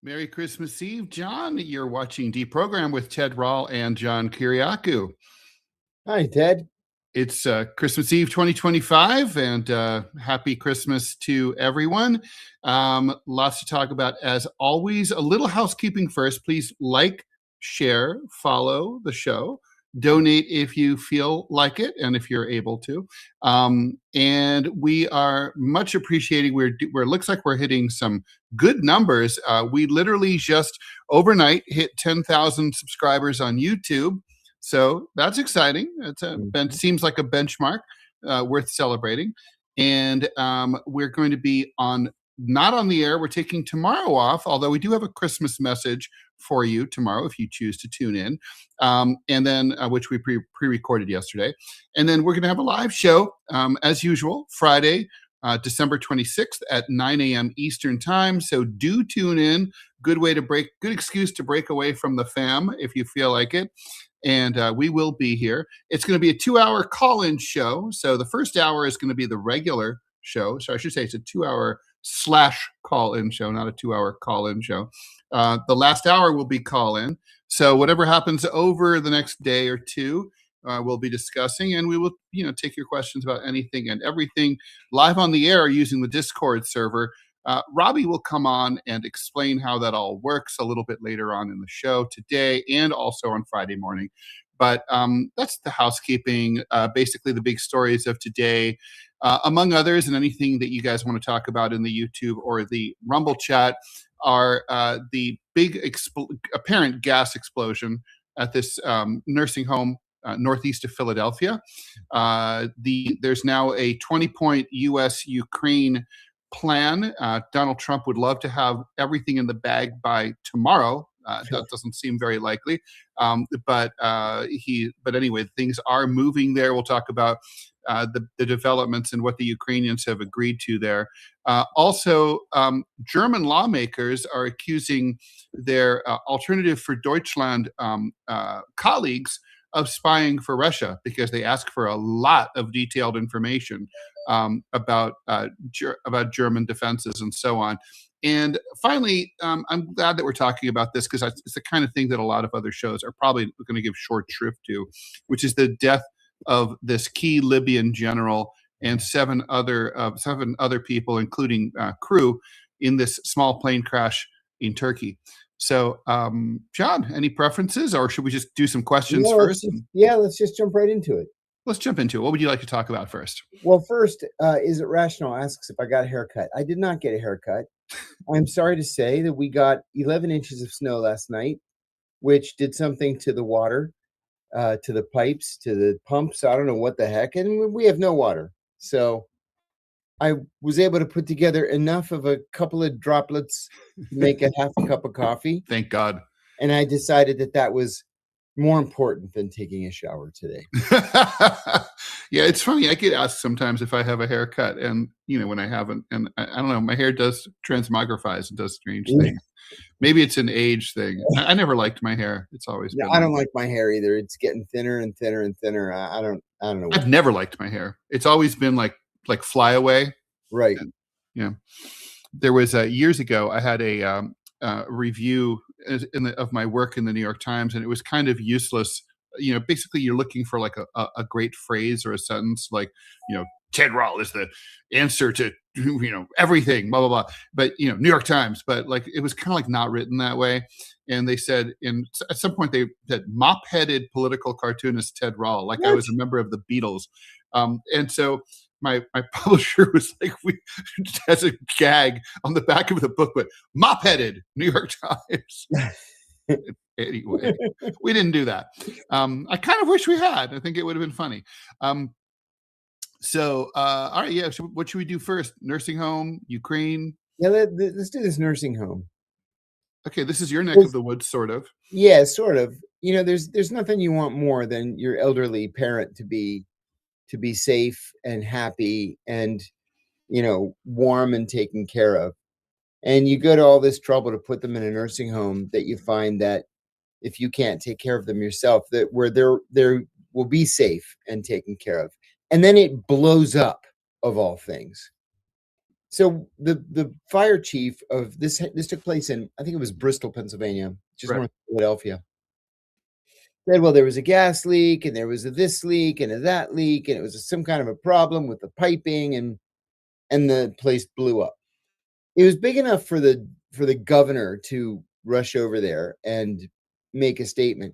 Merry Christmas Eve, John. You're watching DeProgram with Ted Rall and John Kiriakou. Hi, Ted. It's Christmas Eve 2025, and happy Christmas to everyone. Lots to talk about, as always. A little housekeeping first. Please like, share, follow the show. Donate if you feel like it and if you're able to. And we are much appreciating. Looks like we're hitting some good numbers. We literally just overnight hit 10,000 subscribers on YouTube. So that's exciting. Seems like a benchmark worth celebrating. And we're going to be not on the air. We're taking tomorrow off, although we do have a Christmas message for you tomorrow if you choose to tune in, and then which we pre-recorded yesterday. And then we're going to have a live show as usual, Friday, December 26th at 9 a.m. Eastern time. So do tune in. Good excuse to break away from the fam if you feel like it. And we will be here. It's going to be a 2-hour call-in show. So the first hour is going to be the regular show. So I should say it's a 2-hour / call-in show, not a 2-hour call-in show. The last hour will be call-in. So whatever happens over the next day or two, we'll be discussing, and we will, take your questions about anything and everything live on the air using the Discord server. Robbie will come on and explain how that all works a little bit later on in the show today and also on Friday morning. But that's the housekeeping. Basically, the big stories of today, among others, and anything that you guys want to talk about in the YouTube or the Rumble chat, are the big apparent gas explosion at this nursing home northeast of Philadelphia. There's now a 20-point U.S.-Ukraine plan. Donald Trump would love to have everything in the bag by tomorrow. That doesn't seem very likely. But anyway, things are moving there. We'll talk about the developments and what the Ukrainians have agreed to there. Also, German lawmakers are accusing their Alternative for Deutschland colleagues of spying for Russia because they ask for a lot of detailed information about German defenses and so on. And finally, I'm glad that we're talking about this because it's the kind of thing that a lot of other shows are probably going to give short shrift to, which is the death of this key Libyan general and seven other people, including crew, in this small plane crash in Turkey. So, John, any preferences, or should we just do some questions first? Let's just jump right into it. Let's jump into it. What would you like to talk about first? Well, first, is it rational asks if I got a haircut. I did not get a haircut. I'm sorry to say that we got 11 inches of snow last night, which did something to the water, to the pipes, to the pumps. I don't know what the heck. And we have no water. So I was able to put together enough of a couple of droplets to make a half a cup of coffee. Thank God. And I decided that was more important than taking a shower today. Yeah, it's funny. I get asked sometimes if I have a haircut, and when I haven't, and I don't know, my hair does transmogrifies and does strange things. Maybe it's an age thing. I never liked my hair. It's always been. I don't like my hair either. It's getting thinner and thinner and thinner. I don't know. I've never liked my hair. It's always been like flyaway. Right. And, there was years ago. I had a review of my work in the New York Times, and it was kind of useless. Basically you're looking for like a great phrase or a sentence like, Ted Rall is the answer to, everything, blah, blah, blah. But, New York Times, but like, it was kind of like not written that way. And they said at some point they said mop-headed political cartoonist Ted Rall, like I was a member of the Beatles. And so my publisher was like, as a gag on the back of the book, but mop-headed New York Times. Anyway, we didn't do that. I kind of wish we had. I think it would have been funny. So, all right, yeah. So what should we do first? Nursing home, Ukraine? Yeah, let's do this nursing home. Okay, this is your neck of the woods, sort of. Yeah, sort of. There's nothing you want more than your elderly parent to be safe and happy and, warm and taken care of. And you go to all this trouble to put them in a nursing home that you find that if you can't take care of them yourself, that where they will be safe and taken care of. And then it blows up, of all things. So the fire chief of this took place in, I think it was Bristol, Pennsylvania, just Right. north of Philadelphia. Said, well, there was a gas leak, and there was a this leak, and a that leak, and it was some kind of a problem with the piping, and the place blew up. It was big enough for the governor to rush over there and make a statement.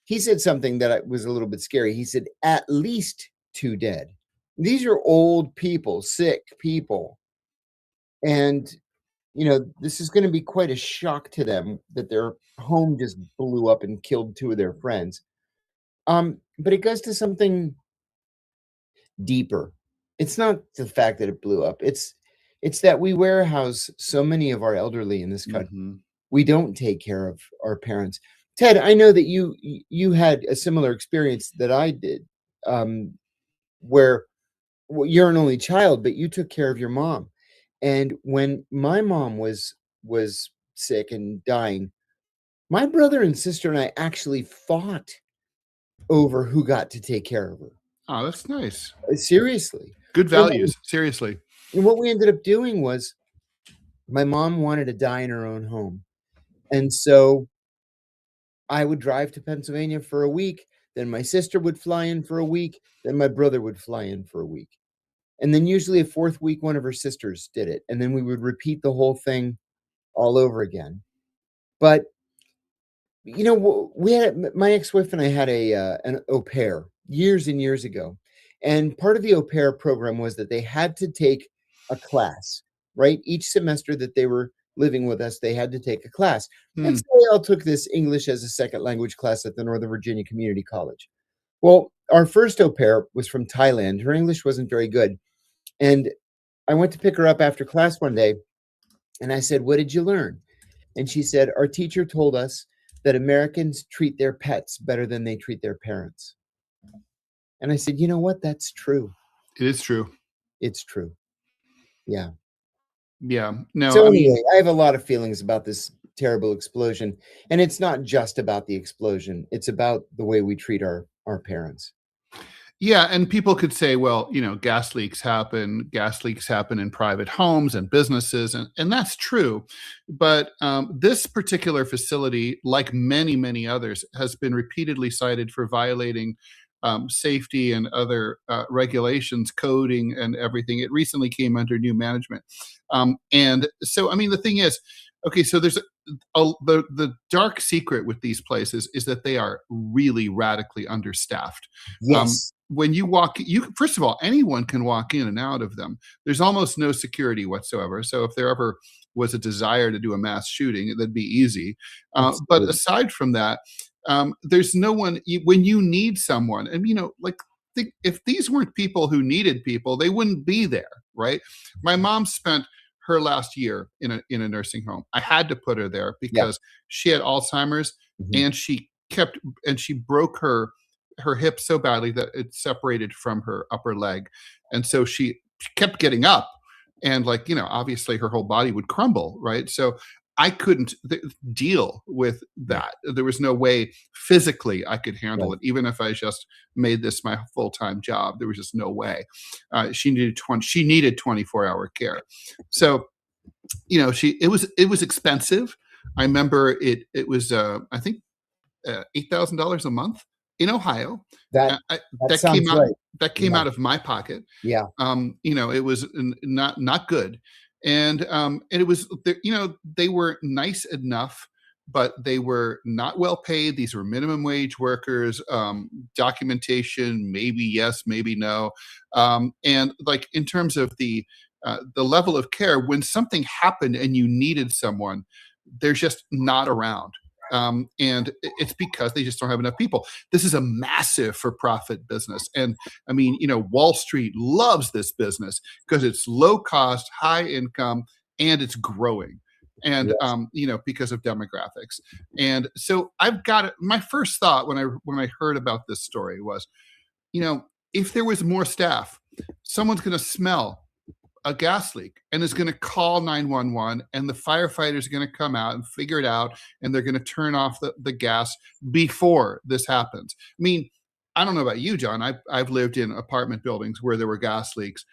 He said something that was a little bit scary. He said, at least 2 dead. These are old people, sick people. And, this is going to be quite a shock to them that their home just blew up and killed 2 of their friends. But it goes to something deeper. It's not the fact that it blew up. It's that we warehouse so many of our elderly in this country. Mhm. We don't take care of our parents. Ted, I know that you had a similar experience that I did, where you're an only child, but you took care of your mom. And when my mom was sick and dying, my brother and sister and I actually fought over who got to take care of her. Oh, that's nice. Seriously. Good And values. Seriously. what we ended up doing was my mom wanted to die in her own home. And so I would drive to Pennsylvania for a week, then my sister would fly in for a week, then my brother would fly in for a week. And then usually a 4th week, one of her sisters did it, and then we would repeat the whole thing all over again. But, we had my ex-wife and I had an au pair years and years ago, and part of the au pair program was that they had to take a class, right? Each semester that they were living with us, they had to take a class. And Hmm. so they all took this English as a second language class at the Northern Virginia Community College. Well, our first au pair was from Thailand. Her English wasn't very good. And I went to pick her up after class one day, and I said, "What did you learn?" And she said, "Our teacher told us that Americans treat their pets better than they treat their parents." And I said, "You know what? That's true. It is true. It's true." Yeah. Yeah. No, So I mean, anyway, I have a lot of feelings about this terrible explosion, and it's not just about the explosion. It's about the way we treat our parents. yeah, and people could say, well, gas leaks happen. Gas leaks happen in private homes and businesses, and that's true. But this particular facility, like many, many others, has been repeatedly cited for violating safety and other regulations, coding, and everything. It recently came under new management, and so I mean, the thing is, okay, so there's the dark secret with these places is that they are really radically understaffed. Um, Yes, when you walk, you first of all, anyone can walk in and out of them. There's almost no security whatsoever. So if there ever was a desire to do a mass shooting, that'd be easy. But absolutely. aside from that, there's no one when you need someone, and like if these weren't people who needed people, they wouldn't be there, right? My mom spent her last year in a nursing home. I had to put her there Yeah. because she had Alzheimer's, Mhm. and she broke her hip so badly that it separated from her upper leg. And so she kept getting up, and obviously her whole body would crumble, right? So I couldn't deal with Yeah. that. There was no way physically I could handle Right. it, even if I just made this my full-time job. There was just no way. She needed 24-hour care. So it was expensive. I remember it was I think $8,000 a month in Ohio. That Uh, I, that that came sounds out right. that came Yeah. out of my pocket. Yeah. It was not good, and it was they were nice enough, but they were not well paid. These were minimum wage workers. Documentation, maybe yes, maybe no, and like in terms of the level of care, when something happened and you needed someone, they're just not around. And it's because they just don't have enough people. This is a massive for-profit business, and I mean, Wall Street loves this business because it's low cost, high income, and it's growing. And Yes. because of demographics. And so I've got it. My first thought when I heard about this story was, you know, if there was more staff, someone's going to smell a gas leak and is going to call 911, and the firefighters are going to come out and figure it out, and they're going to turn off the gas before this happens. I mean, I don't know about you, John. I've lived in apartment buildings where there were gas leaks.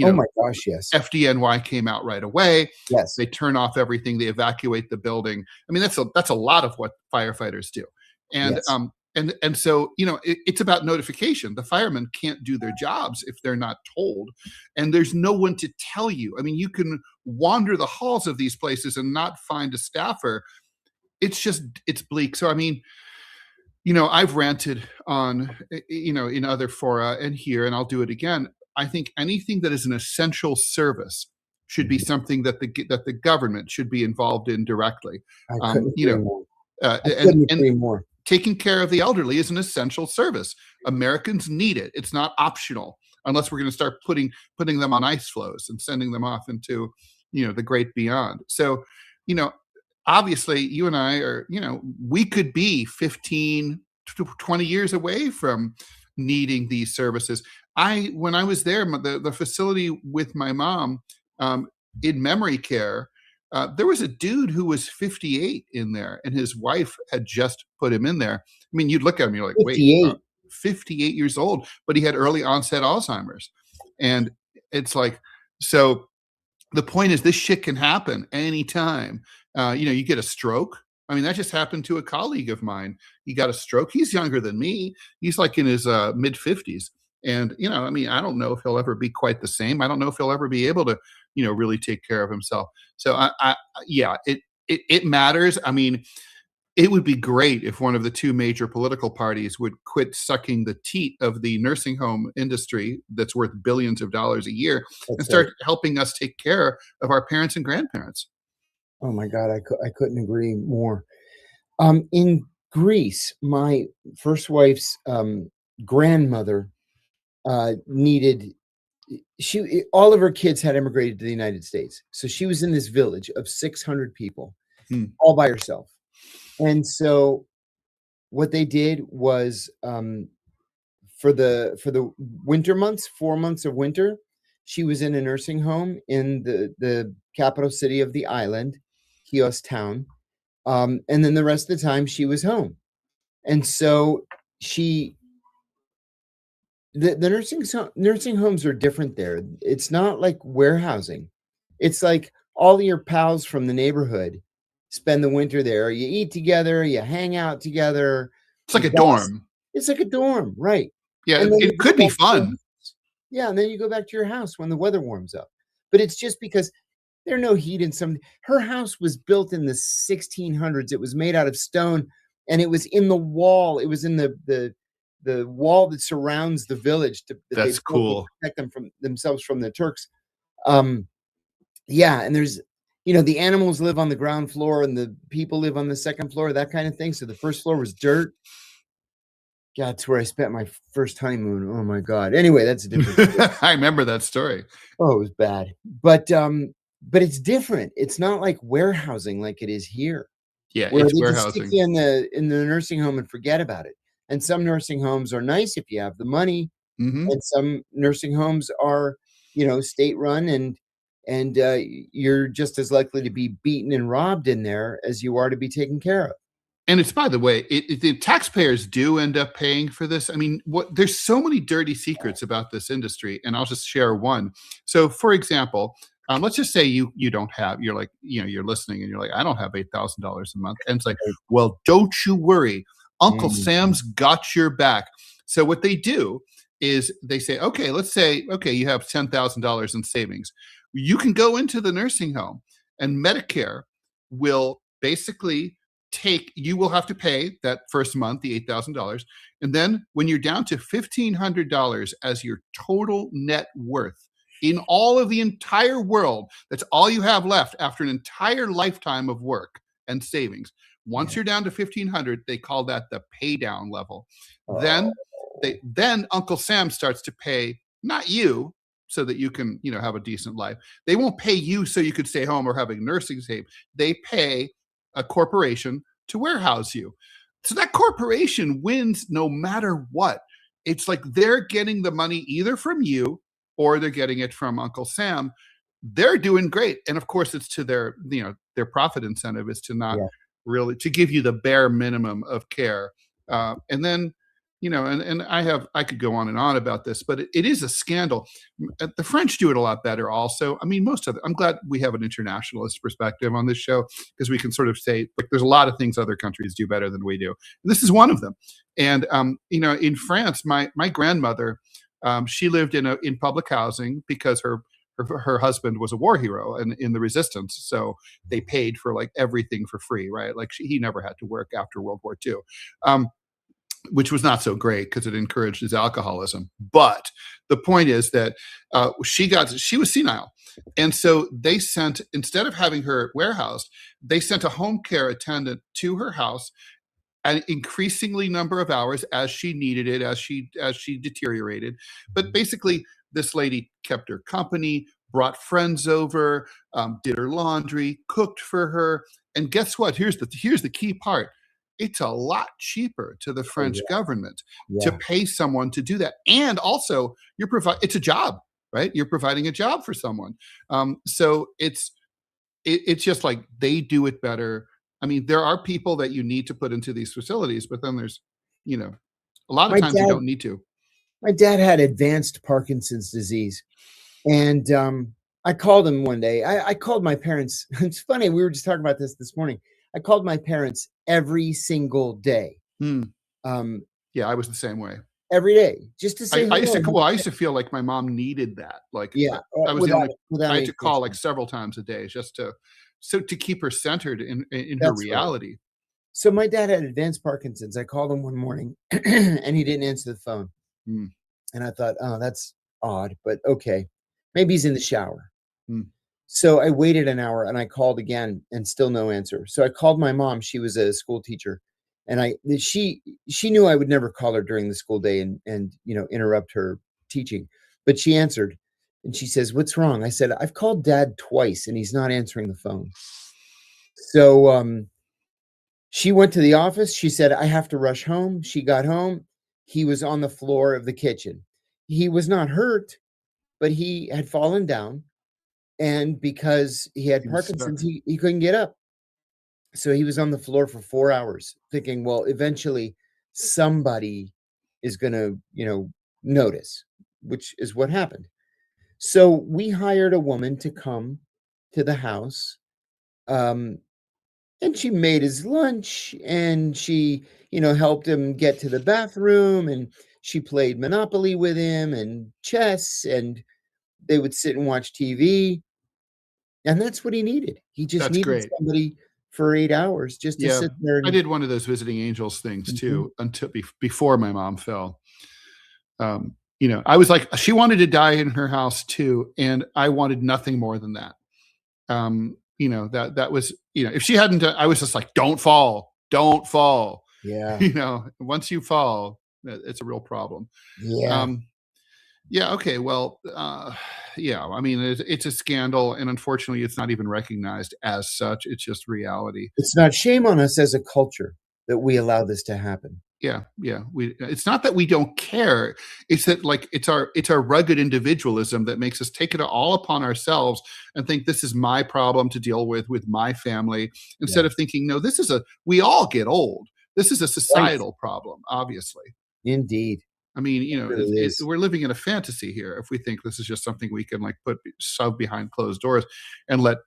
Oh my gosh, yes. FDNY came out right away. Yes. They turn off everything. They evacuate the building. I mean, that's a lot of what firefighters do. And Yes. and so it's about notification. The firemen can't do their jobs if they're not told, and there's no one to tell you. I mean, you can wander the halls of these places and not find a staffer. It's bleak. So I mean, I've ranted on, in other fora and here, and I'll do it again. I think anything that is an essential service should be something that the government should be involved in directly. I couldn't agree more. I And couldn't agree more. taking care of the elderly is an essential service. Americans need it. It's not optional unless we're going to start putting them on ice floes and sending them off into, the great beyond. So, obviously you and I are, we could be 15 to 20 years away from needing these services. When I was there, the facility with my mom, in memory care, there was a dude who was 58 in there, and his wife had just put him in there. I mean, you'd look at him, you're like, 58. wait, 58 years old, but he had early onset Alzheimer's. And it's like, so the point is, this shit can happen anytime. You get a stroke. I mean, that just happened to a colleague of mine. He got a stroke. He's younger than me. He's like in his mid 50s. And, I mean, I don't know if he'll ever be quite the same. I don't know if he'll ever be able to, really take care of himself. So yeah, it matters. I mean, it would be great if one of the two major political parties would quit sucking the teat of the nursing home industry that's worth billions of dollars a year and start helping us take care of our parents and grandparents. Oh my God, I couldn't agree more. In Greece, my first wife's grandmother needed. All of her kids had immigrated to the United States, so she was in this village of 600 people, all by herself. And so, what they did was, for the winter months, 4 months of winter, she was in a nursing home in the capital city of the island, Chios town, and then the rest of the time she was home. And so the nursing homes are different there. It's not like warehousing. It's like all of your pals from the neighborhood spend the winter there. You eat together, you hang out together. It's like a dorm. It's like a dorm, right? Yeah, it could be fun. Yeah, and then you go back to your house when the weather warms up. But it's just because there's no heat in some. Her house was built in the 1600s. It was made out of stone, and it was in the wall. It was in the wall that surrounds the village. That's cool. Protect them from themselves from the Turks. Yeah, and there's, the animals live on the ground floor and the people live on the second floor, that kind of thing. So the first floor was dirt. God, that's where I spent my first honeymoon. Oh my God. Anyway, that's a different story. I remember that story. Oh, it was bad. But it's different. It's not like warehousing like it is here. Yeah, where it's they warehousing. just stick you in the nursing home and forget about it. And some nursing homes are nice if you have the money. Mm-hmm. And some nursing homes are, state run, and you're just as likely to be beaten and robbed in there as you are to be taken care of. And it's, by the way, the taxpayers do end up paying for this. I mean, there's so many dirty secrets about this industry, and I'll just share one. So, for example, let's just say you're like, you're listening and you're like, I don't have $8,000 a month. And it's like, well, don't you worry. Uncle Sam's got your back. So what they do is they say, okay, let's say, you have $10,000 in savings. You can go into the nursing home, and Medicare will basically you will have to pay that first month, the $8,000. And then when you're down to $1,500 as your total net worth in all of the entire world, that's all you have left after an entire lifetime of work and savings. Once you're down to 1,500, they call that the pay down level. Then Uncle Sam starts to pay, not you, so that you can, have a decent life. They won't pay you so you could stay home or have a nursing save. They pay a corporation to warehouse you. So that corporation wins no matter what. It's like they're getting the money either from you or they're getting it from Uncle Sam. They're doing great. And of course, it's to their profit incentive is to not really to give you the bare minimum of care. And then, and I could go on and on about this, but it is a scandal. The French do it a lot better also. I mean, most of it. I'm glad we have an internationalist perspective on this show, because we can sort of say, like, there's a lot of things other countries do better than we do. And this is one of them. And in France, my grandmother, she lived in public housing because her husband was a war hero and in the resistance, so they paid for like everything for free, right? Like he never had to work after World War II. Which was not so great because it encouraged his alcoholism. But the point is that she was senile. And so they sent, instead of having her warehoused, they sent a home care attendant to her house an increasingly number of hours as she needed it, as she deteriorated. But basically, this lady kept her company, brought friends over, did her laundry, cooked for her. And guess what? Here's the key part. It's a lot cheaper to the French government to pay someone to do that. And also it's a job, right? You're providing a job for someone. So it's just like they do it better. I mean, there are people that you need to put into these facilities, but then there's, a lot of times you don't need to. My dad had advanced Parkinson's disease. And I called him one day. I called my parents. It's funny. We were just talking about this morning. I called my parents every single day. Yeah, I was the same way. Every day, just to say I used to feel like my mom needed that. Like, I was I had to call like several times a day just to keep her centered in her reality. Right. So my dad had advanced Parkinson's. I called him one morning and he didn't answer the phone. And I thought, oh, that's odd, but okay, maybe he's in the shower. So I waited an hour and I called again and still no answer. So I called my mom. She was a school teacher, and she knew I would never call her during the school day and interrupt her teaching. But she answered and she says, "What's wrong?" I said, "I've called Dad twice and he's not answering the phone." So she went to the office. She said, "I have to rush home." She got home. He was on the floor of the kitchen. He was not hurt, but he had fallen down. And because he had Parkinson's, he couldn't get up. So he was on the floor for 4 hours thinking, well, eventually somebody is going to, notice, which is what happened. So we hired a woman to come to the house. And she made his lunch and she, helped him get to the bathroom, and she played Monopoly with him and chess, and they would sit and watch TV. And that's what he needed. He just needed somebody for 8 hours just to sit there. I did one of those visiting angels things too, until before my mom fell. I was like, she wanted to die in her house too, and I wanted nothing more than that. That was, if she hadn't, I was just like, don't fall. Yeah. Once you fall, it's a real problem. Yeah. Yeah. Okay. Well, I mean, it's a scandal, and unfortunately, it's not even recognized as such. It's just reality. It's not shame on us as a culture that we allow this to happen. Yeah. It's not that we don't care. It's that it's our rugged individualism that makes us take it all upon ourselves and think this is my problem to deal with my family, instead of thinking, no, we all get old. This is a societal problem, obviously. Indeed. I mean, we're living in a fantasy here if we think this is just something we can shove behind closed doors and let,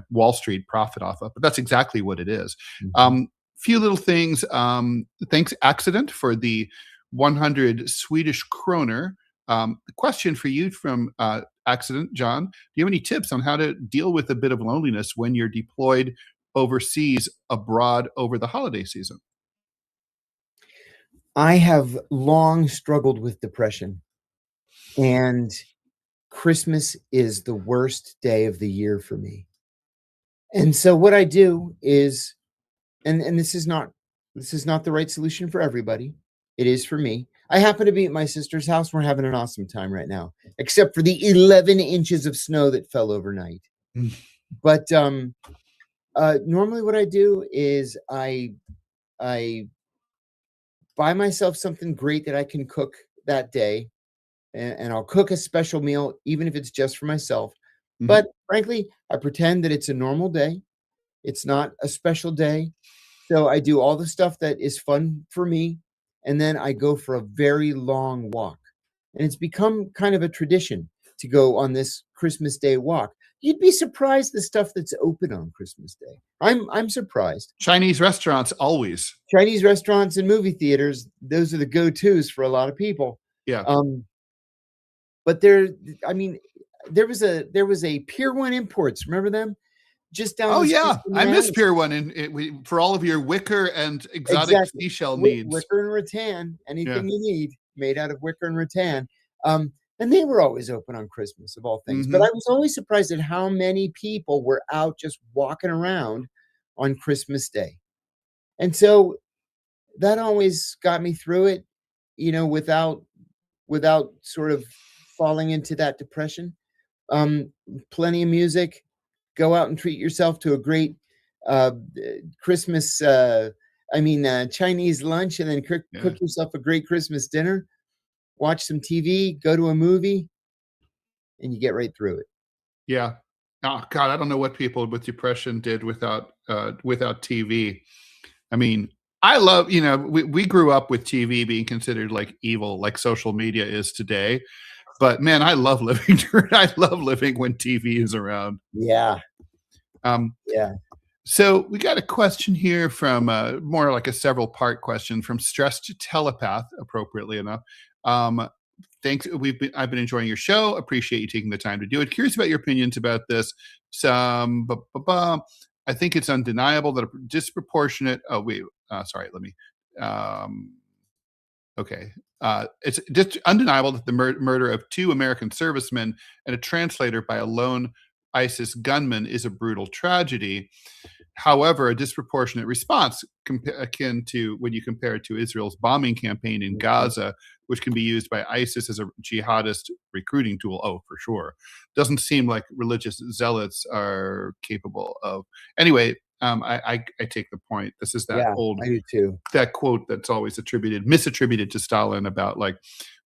Wall Street profit off of. But that's exactly what it is. Few little things. Thanks, Accident, for the 100 Swedish kroner. Question for you from Accident, John. Do you have any tips on how to deal with a bit of loneliness when you're deployed overseas abroad over the holiday season? I have long struggled with depression, and Christmas is the worst day of the year for me. And so what I do is, and this is not the right solution for everybody. It is for me. I happen to be at my sister's house. We're having an awesome time right now, except for the 11 inches of snow that fell overnight. But normally what I do is I buy myself something great that I can cook that day, and I'll cook a special meal, even if it's just for myself. But frankly, I pretend that it's a normal day. It's not a special day. So I do all the stuff that is fun for me, and then I go for a very long walk. And it's become kind of a tradition to go on this Christmas Day walk. You'd be surprised the stuff that's open on Christmas Day. I'm surprised. Chinese restaurants always. Chinese restaurants and movie theaters, those are the go-tos for a lot of people. Yeah. But I mean, there was a Pier 1 Imports. Remember them? Just down. Oh the yeah, street from I the miss house. Pier 1 and for all of your wicker and exotic Exactly. seashell needs. Wicker and rattan, anything Yeah. you need made out of wicker and rattan. And they were always open on Christmas, of all things. But I was always surprised at how many people were out just walking around on Christmas Day. And so that always got me through it, without sort of falling into that depression. Plenty of music. Go out and treat yourself to a great Christmas, Chinese lunch, and then cook yourself a great Christmas dinner. Watch some TV, go to a movie, and you get right through it. Yeah. Oh God, I don't know what people with depression did without TV. I mean, I love, we grew up with TV being considered like evil, like social media is today. But man, I love living when TV is around. Yeah. Yeah. So we got a question here from more like a several part question from Stressed Telepath, appropriately enough. Thanks. I've been enjoying your show. Appreciate you taking the time to do it. Curious about your opinions about this. I think it's undeniable that a disproportionate. Oh wait, sorry. Let me. Okay. It's just undeniable that the murder of 2 American servicemen and a translator by a lone ISIS gunman is a brutal tragedy. However, a disproportionate response akin to when you compare it to Israel's bombing campaign in Gaza, which can be used by ISIS as a jihadist recruiting tool. Oh, for sure. Doesn't seem like religious zealots are capable of. Anyway, I take the point. This is that old, I do too. That quote that's always misattributed to Stalin about like,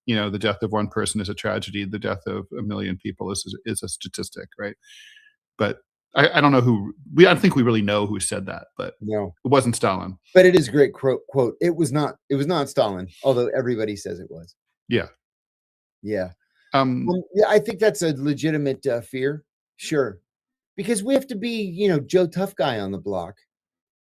the death of one person is a tragedy. The death of a million people is a statistic, right? But I don't know I don't think we really know who said that, but no, it wasn't Stalin. But it is a great quote. It was not Stalin, although everybody says it was. Yeah. Yeah. I think that's a legitimate fear. Sure. Because we have to be, Joe Tough Guy on the block,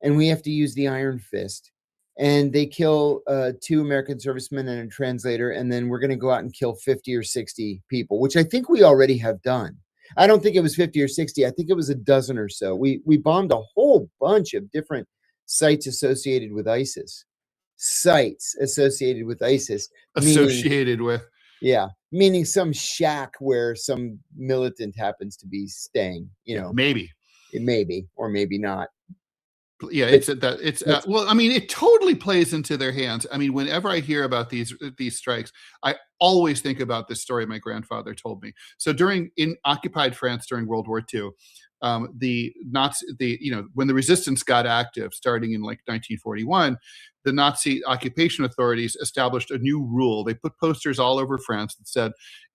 and we have to use the iron fist. And they kill 2 American servicemen and a translator, and then we're going to go out and kill 50 or 60 people, which I think we already have done. I don't think it was 50 or 60. I think it was a dozen or so. We bombed a whole bunch of different sites associated with ISIS. Meaning some shack where some militant happens to be staying. Maybe or maybe not. Yeah, well, I mean, it totally plays into their hands. I mean, whenever I hear about these strikes, I always think about this story my grandfather told me. So in occupied France during World War II, the Nazi, when the resistance got active, starting in like 1941, the Nazi occupation authorities established a new rule. They put posters all over France that said,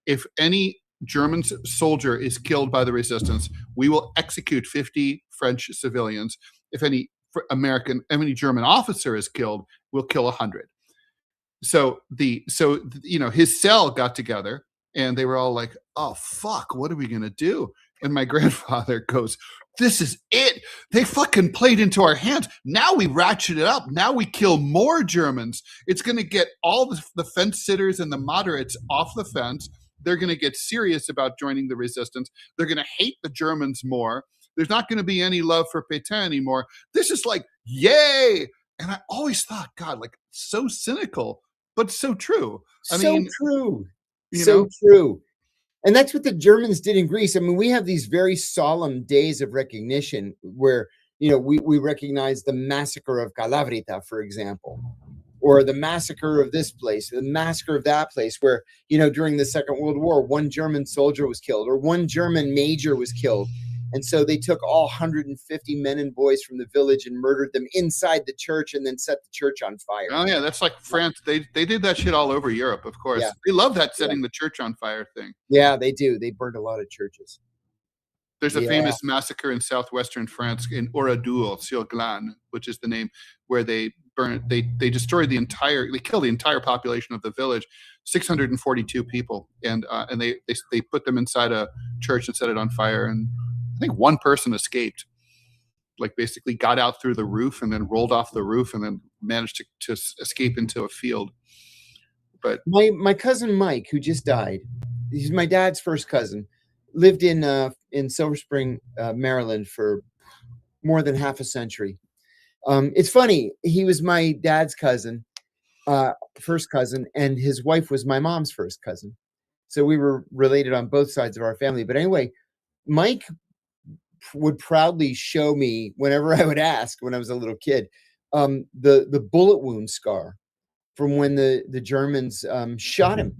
if any German soldier is killed by the resistance, we will execute 50 French civilians. If any German officer is killed, we'll kill 100. So his cell got together and they were all like, oh fuck, what are we gonna do? And my grandfather goes, this is it. They fucking played into our hands. Now we ratchet it up. Now we kill more Germans. It's gonna get all the fence sitters and the moderates off the fence. They're gonna get serious about joining the resistance. They're gonna hate the Germans more. There's not going to be any love for Pétain anymore. This is like, yay. And I always thought, God, like so cynical, but so true. True. And that's what the Germans did in Greece. I mean, we have these very solemn days of recognition where, we recognize the massacre of Kalavrita, for example, or the massacre of this place, the massacre of that place, where, during the Second World War, one German soldier was killed or one German major was killed. And so they took all 150 men and boys from the village and murdered them inside the church and then set the church on fire. Oh, yeah. That's like France. They did that shit all over Europe, of course. Yeah. They love that setting the church on fire thing. Yeah, they do. They burned a lot of churches. There's a famous massacre in southwestern France in Oradour-sur-Glane, which is the name, where they they destroyed they killed the entire population of the village, 642 people, and they put them inside a church and set it on fire, and I think one person escaped, like basically got out through the roof and then rolled off the roof and then managed to escape into a field. But my cousin Mike, who just died, he's my dad's first cousin, lived in Silver Spring, Maryland for more than half a century. It's funny, he was my dad's cousin, first cousin, and his wife was my mom's first cousin. So we were related on both sides of our family. But anyway, Mike would proudly show me, whenever I would ask when I was a little kid, the bullet wound scar from when the Germans shot him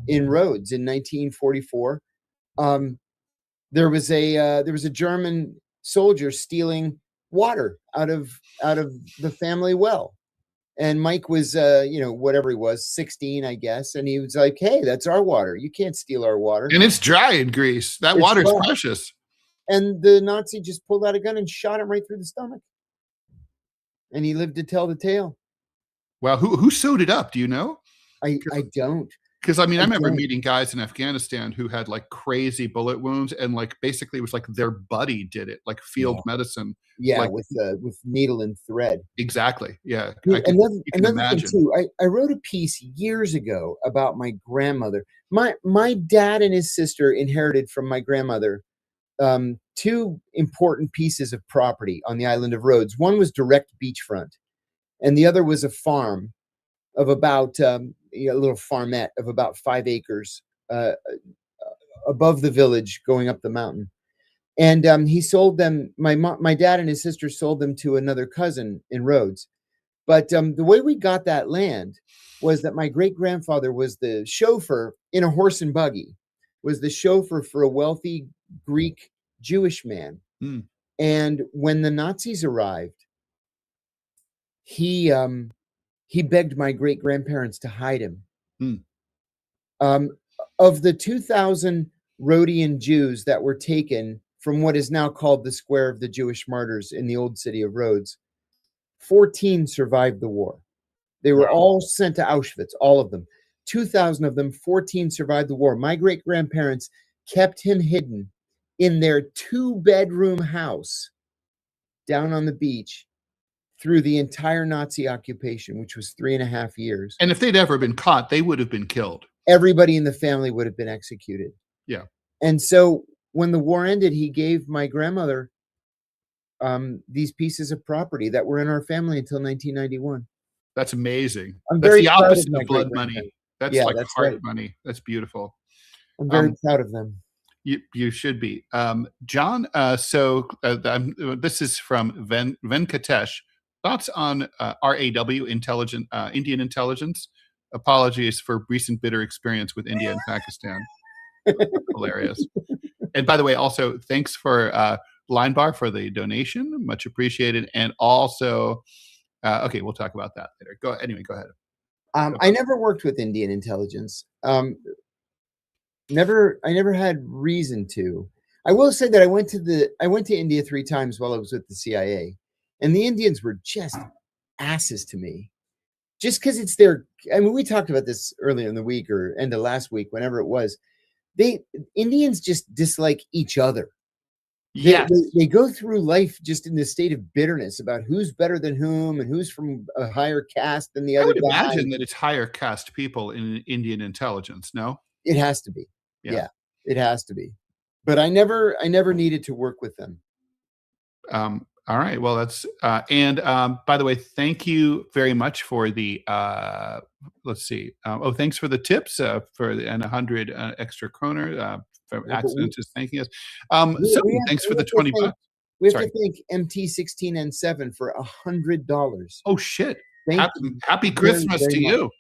in Rhodes in 1944. There was a German soldier stealing water out of the family well, and Mike was whatever he was, 16, I guess, and he was like, "Hey, that's our water. You can't steal our water." And it's dry in Greece. That water's precious. And the Nazi just pulled out a gun and shot him right through the stomach, and he lived to tell the tale. Wow, who sewed it up? Do you know? I don't. Because I remember meeting guys in Afghanistan who had like crazy bullet wounds, and like basically it was like their buddy did it, like field medicine. Yeah, like, with needle and thread. Exactly. Yeah. Another thing too. I wrote a piece years ago about my grandmother. My dad and his sister inherited from my grandmother two important pieces of property on the island of Rhodes. One was direct beachfront, and the other was a farm of about a little farmette of about 5 acres above the village, going up the mountain. And he sold them. My dad and his sister sold them to another cousin in Rhodes. But the way we got that land was that my great grandfather was the chauffeur in a horse and buggy, was the chauffeur for a wealthy Greek Jewish man. And when the Nazis arrived, he begged my great grandparents to hide him. Of the 2,000 Rhodian Jews that were taken from what is now called the Square of the Jewish Martyrs in the old city of Rhodes, 14 survived the war. They were all sent to Auschwitz, all of them. 2,000 of them, 14 survived the war. My great grandparents kept him hidden in their 2-bedroom house down on the beach through the entire Nazi occupation, which was 3.5 years. And if they'd ever been caught, they would have been killed. Everybody in the family would have been executed. Yeah. And so when the war ended, he gave my grandmother these pieces of property that were in our family until 1991. That's amazing. I'm That's very the proud opposite of of blood money. That's like heart money. That's beautiful. I'm very proud of them. You should be. John, this is from Venkatesh. Thoughts on RAW Indian intelligence? Apologies for recent bitter experience with India and Pakistan. Hilarious. And by the way, also thanks for Line Bar for the donation. Much appreciated. And also, okay, we'll talk about that later. Go ahead. I never worked with Indian intelligence. I never had reason to. I will say that I went to India 3 times while I was with the CIA, and the Indians were just asses to me. Just because it's their, we talked about this earlier in the week or end of last week, whenever it was. Indians just dislike each other. They go through life just in this state of bitterness about who's better than whom and who's from a higher caste than the other guy. I would imagine that it's higher caste people in Indian intelligence. No, it has to be. Yeah, it has to be. But I never needed to work with them. All right. Well, that's and by the way, thank you very much for the let's see. Thanks for the tips for and 100 extra kroner for accidents is thanking us. Thanks for the $20. We have to thank MT16N7 for $100. Oh shit! Happy Christmas to you.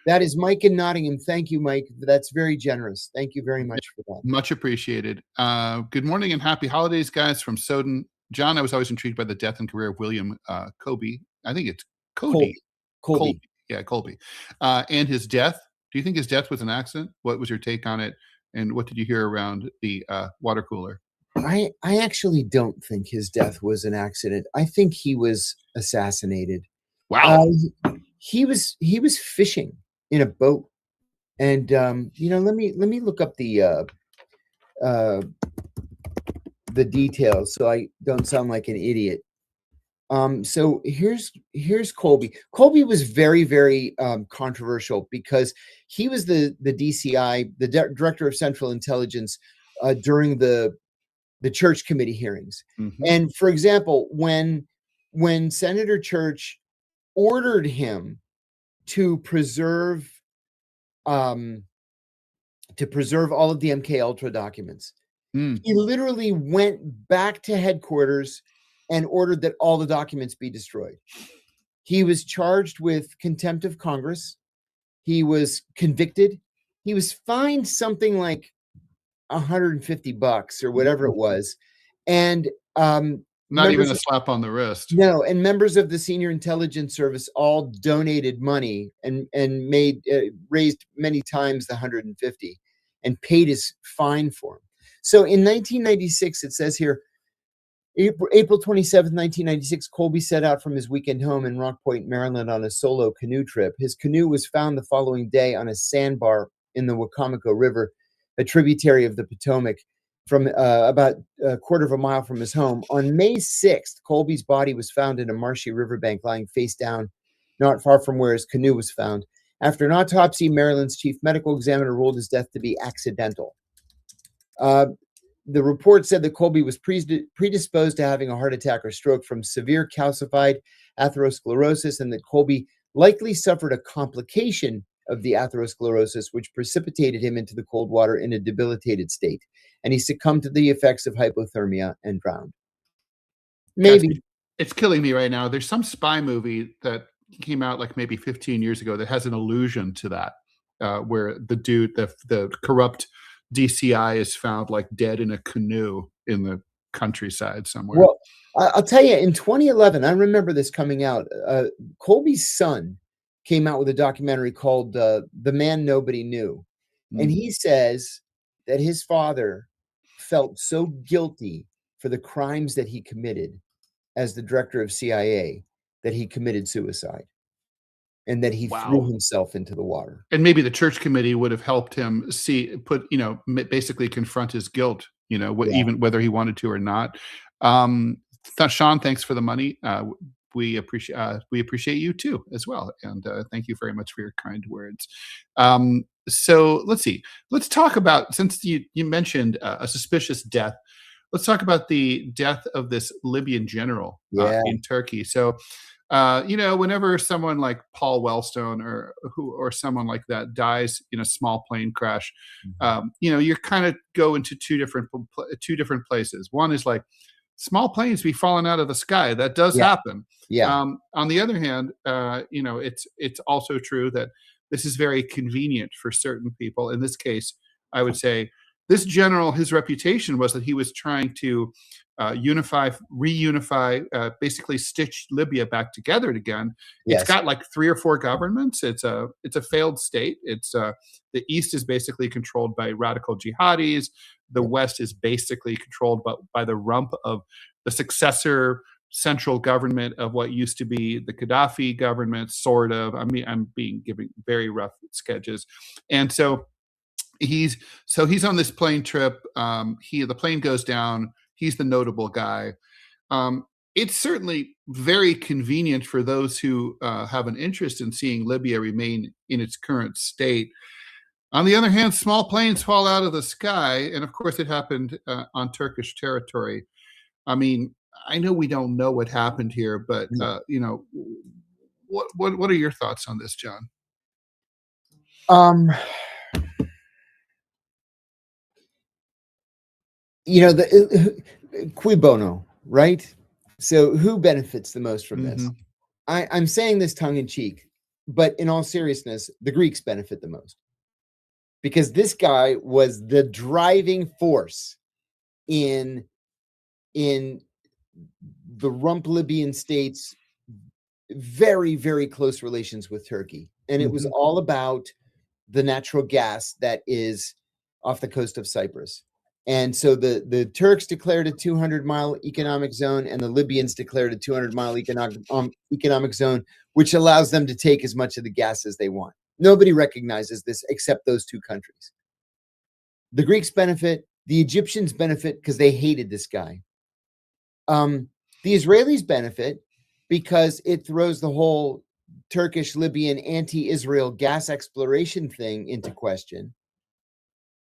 That is Mike in Nottingham. Thank you, Mike. That's very generous. Thank you very much for that. Much appreciated. Good morning and happy holidays, guys, from Soden. John, I was always intrigued by the death and career of William Colby. I think it's Colby. Yeah, Colby. And his death. Do you think his death was an accident? What was your take on it? And what did you hear around the water cooler? I actually don't think his death was an accident. I think he was assassinated. Wow. He was fishing in a boat, and let me look up uh, the details so I don't sound like an idiot. So here's Colby. Colby was very, very controversial because he was the DCI, the Director of Central Intelligence, during the Church Committee hearings. Mhm. And for example, when Senator Church ordered him to preserve um, all of the MK Ultra documents, Mm. he literally went back to headquarters and ordered that all the documents be destroyed. He was charged with contempt of Congress. He was convicted. He was fined something like $150 or whatever it was. And Not even a slap on the wrist. no, and members of the Senior Intelligence Service all donated money and made raised many times the 150 and paid his fine for him. So in 1996, it says here, April 27th, 1996, Colby set out from his weekend home in Rock Point, Maryland on a solo canoe trip. His canoe was found the following day on a sandbar in the Wicomico River, a tributary of the Potomac, from about a quarter of a mile from his home. On May 6th, Colby's body was found in a marshy riverbank lying face down, not far from where his canoe was found. After an autopsy, Maryland's chief medical examiner ruled his death to be accidental. The report said that Colby was predisposed to having a heart attack or stroke from severe calcified atherosclerosis, and that Colby likely suffered a complication of the atherosclerosis, which precipitated him into the cold water in a debilitated state, and he succumbed to the effects of hypothermia and drowned. Maybe. It's killing me right now. There's some spy movie that came out like maybe 15 years ago that has an allusion to that, where the dude, the corrupt DCI is found like dead in a canoe in the countryside somewhere. Well, I'll tell you, in 2011, I remember this coming out. Colby's son came out with a documentary called The Man Nobody Knew. And he says that his father felt so guilty for the crimes that he committed as the director of CIA that he committed suicide and that he threw himself into the water. And maybe the church committee would have helped him basically confront his guilt, even whether he wanted to or not. Sean, thanks for the money. We appreciate you too as well. And thank you very much for your kind words. So let's see. Let's talk about, since you mentioned a suspicious death, let's talk about the death of this Libyan general in Turkey. So, whenever someone like Paul Wellstone or someone like that dies in a small plane crash, you kind of go into two different places. One is like small planes be falling out of the sky. That does happen. Yeah. On the other hand, it's also true that this is very convenient for certain people. In this case, I would say this general, his reputation was that he was trying to reunify, basically stitch Libya back together again. It's got like 3 or 4 governments. It's a failed state. It's the east is basically controlled by radical jihadis. The west is basically controlled by the rump of the successor central government of what used to be the Gaddafi government, sort of. I mean, I'm giving very rough sketches, and so he's on this plane trip. The plane goes down. He's the notable guy. It's certainly very convenient for those who have an interest in seeing Libya remain in its current state. On the other hand, small planes fall out of the sky, and of course it happened on Turkish territory. I mean, I know we don't know what happened here, but what are your thoughts on this, John? The cui bono, right? So who benefits the most from this? I'm saying this tongue in cheek, but in all seriousness, the Greeks benefit the most, because this guy was the driving force in the rump Libyan states' very, very close relations with Turkey. And it was all about the natural gas that is off the coast of Cyprus. And so the Turks declared a 200-mile economic zone, and the Libyans declared a 200-mile economic zone, which allows them to take as much of the gas as they want. Nobody recognizes this except those two countries. The Greeks benefit, the Egyptians benefit because they hated this guy. The Israelis benefit because it throws the whole Turkish, Libyan, anti-Israel gas exploration thing into question.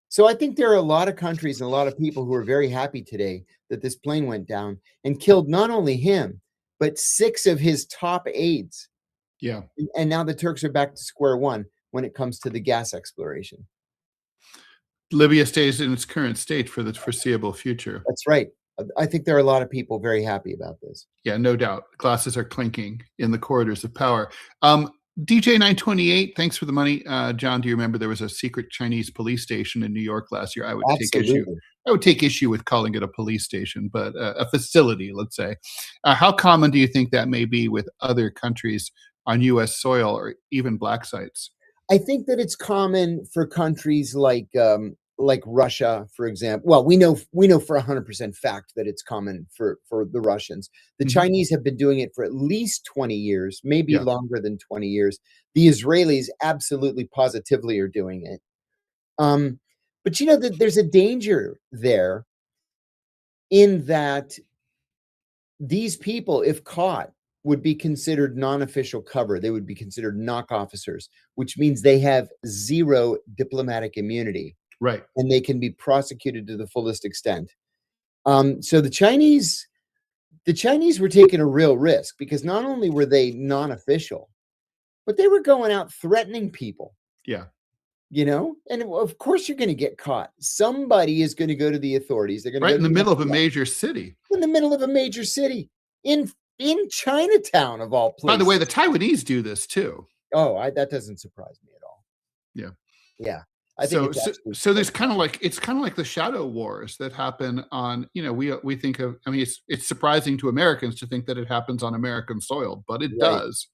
So I think there are a lot of countries and a lot of people who are very happy today that this plane went down and killed not only him, but 6 of his top aides. Yeah. And now the Turks are back to square one when it comes to the gas exploration. Libya stays in its current state for the foreseeable future. That's right. I think there are a lot of people very happy about this. Yeah, no doubt. Glasses are clinking in the corridors of power. DJ 928, thanks for the money. John, do you remember there was a secret Chinese police station in New York last year? I would take issue with calling it a police station, but a facility, let's say. How common do you think that may be with other countries on U.S. soil or even black sites? I think that it's common for countries like Russia, for example. Well, we know for 100% fact that it's common for the Russians. The Chinese have been doing it for at least 20 years, maybe longer than 20 years. The Israelis absolutely positively are doing it. But you know that there's a danger there in that these people, if caught, would be considered non-official cover. They would be considered knock officers, which means they have zero diplomatic immunity. Right. And they can be prosecuted to the fullest extent. So the Chinese were taking a real risk because not only were they non-official, but they were going out threatening people. Yeah. You know, and of course you're going to get caught. Somebody is going to go to the authorities. They're going to go in the middle of a major city. In the middle of a major city in Chinatown, of all places. By the way, the Taiwanese do this too. Oh, that doesn't surprise me at all. Yeah. Yeah. So there's kind of like the shadow wars that happen on, we think of, I mean, it's surprising to Americans to think that it happens on American soil, but it does.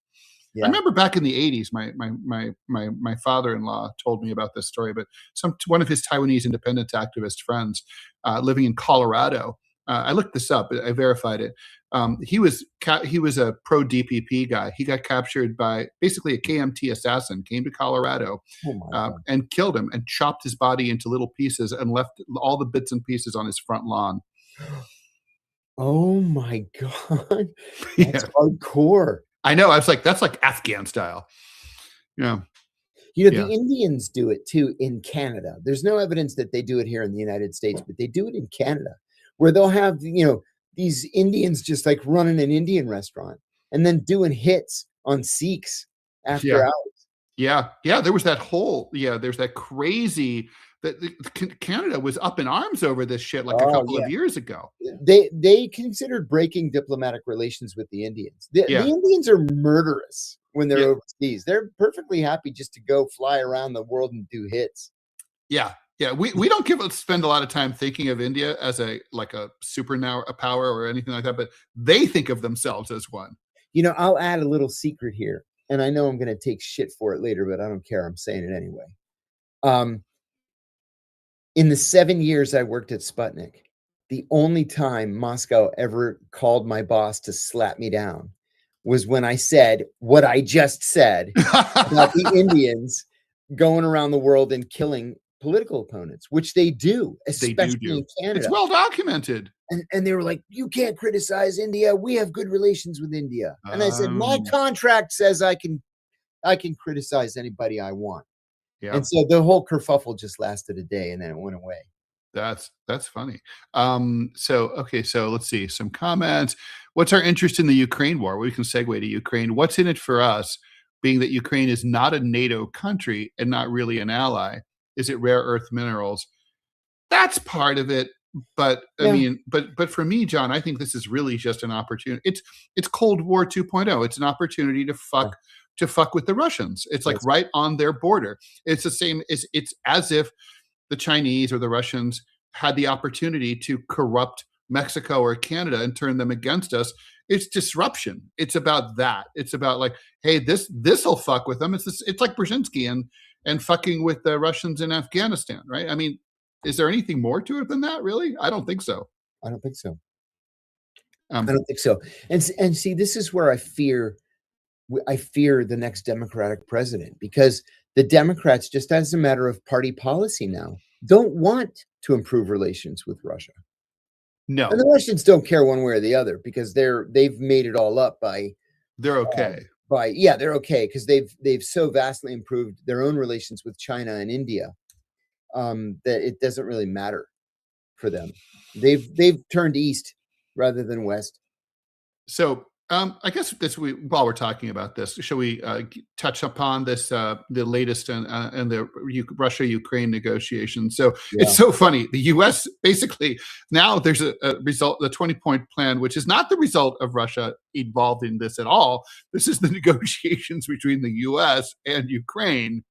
Yeah. I remember back in the 80s, my father-in-law told me about this story, but one of his Taiwanese independence activist friends living in Colorado, I looked this up, I verified it. He was a pro DPP guy. He got captured by basically a KMT assassin, came to Colorado and killed him and chopped his body into little pieces and left all the bits and pieces on his front lawn. Oh my God. That's hardcore. I know. I was like, that's like Afghan style. Yeah. The Indians do it too in Canada. There's no evidence that they do it here in the United States, but they do it in Canada, where they'll have, these Indians just like running an Indian restaurant and then doing hits on Sikhs after hours. Yeah. There was that there's that crazy that Canada was up in arms over this shit like a couple of years ago. They considered breaking diplomatic relations with the Indians. The Indians are murderous when they're overseas. They're perfectly happy just to go fly around the world and do hits. Yeah. Yeah, we don't spend a lot of time thinking of India as a power or anything like that, but they think of themselves as one. I'll add a little secret here, and I know I'm going to take shit for it later, but I don't care. I'm saying it anyway. In the 7 years I worked at Sputnik, the only time Moscow ever called my boss to slap me down was when I said what I just said about the Indians going around the world and killing political opponents, which they do, especially in Canada. It's well documented. And they were like, you can't criticize India. We have good relations with India. And I said, my contract says I can criticize anybody I want. Yeah. And so the whole kerfuffle just lasted a day and then it went away. That's funny. So let's see some comments. What's our interest in the Ukraine war? We can segue to Ukraine. What's in it for us, being that Ukraine is not a NATO country and not really an ally? Is it rare earth minerals? That's part of it. But I mean, but for me, John, I think this is really just an opportunity. It's Cold War 2.0. It's an opportunity to fuck with the Russians. It's like right on their border. It's the same. It's as if the Chinese or the Russians had the opportunity to corrupt Mexico or Canada and turn them against us. It's disruption. It's about that. It's about like, hey, this'll fuck with them. It's like Brzezinski and fucking with the Russians in Afghanistan, right? I mean, Is there anything more to it than that, really? I don't think so. I don't think so. I Um, don't think so. And see, this is where I fear the next Democratic president, because the Democrats, just as a matter of party policy now, don't want to improve relations with Russia. no, And the Russians don't care one way or the other, because they've made it all up they're okay. yeah, they're okay, because they've so vastly improved their own relations with China and India, that it doesn't really matter for them. They've turned east rather than west. So, I guess while we're talking about this, shall we touch upon this the latest and the Russia-Ukraine negotiations? So it's Yeah. so funny. The U.S. basically now there's a result, the 20-point plan, which is not the result of Russia involved in this at all. This is the negotiations between the U.S. and Ukraine.